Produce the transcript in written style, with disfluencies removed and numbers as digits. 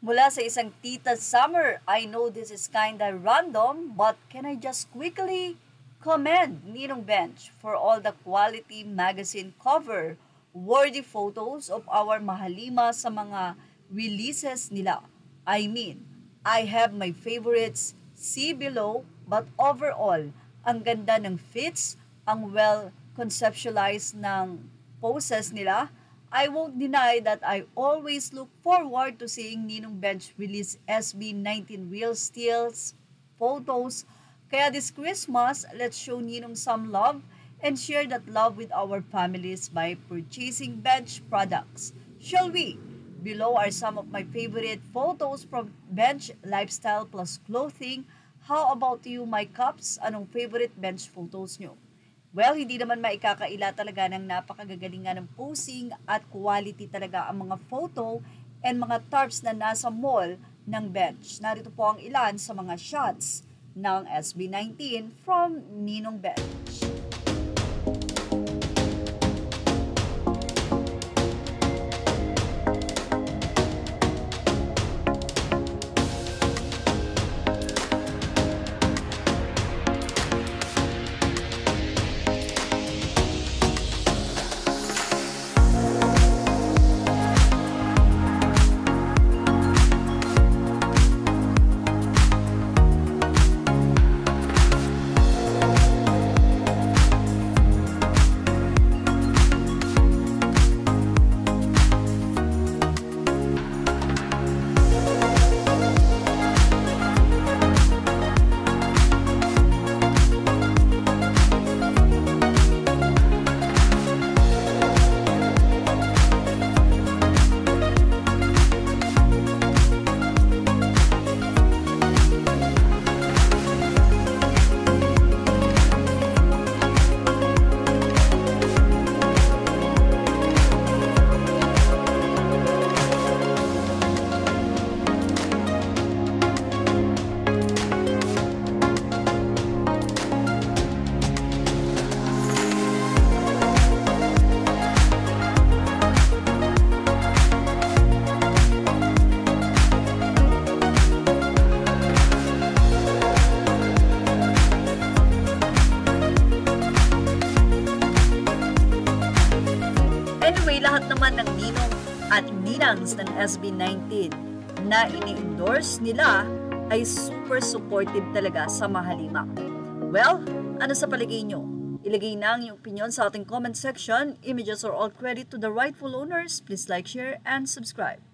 Mula sa isang Tita Summer, I know this is kinda random, but can I just quickly commend Ninong Bench for all the quality magazine cover, worthy photos of our mahalima sa mga releases nila. I mean, I have my favorites, see below, but overall, ang ganda ng fits, ang well conceptualized ng poses nila. I won't deny that I always look forward to seeing Ninong Bench release SB19 Real Steals photos. Kaya this Christmas, let's show Ninong some love and share that love with our families by purchasing Bench products. Shall we? Below are some of my favorite photos from Bench Lifestyle plus Clothing. How about you, my cups? Anong favorite Bench photos nyo? Well, hindi naman maikakaila talaga ng napakagagalingan ng posing at quality talaga ang mga photo and mga tarps na nasa mall ng Bench. Narito po ang ilan sa mga shots ng SB19 from Ninong Bench. Anyway, lahat naman ng ninong at ninangs ng SB19 na ini-endorse nila ay super supportive talaga sa mahalima. Well, ano sa palagay nyo? Ilagay na ang iyong opinion sa ating comment section. Images are all credit to the rightful owners. Please like, share, and subscribe.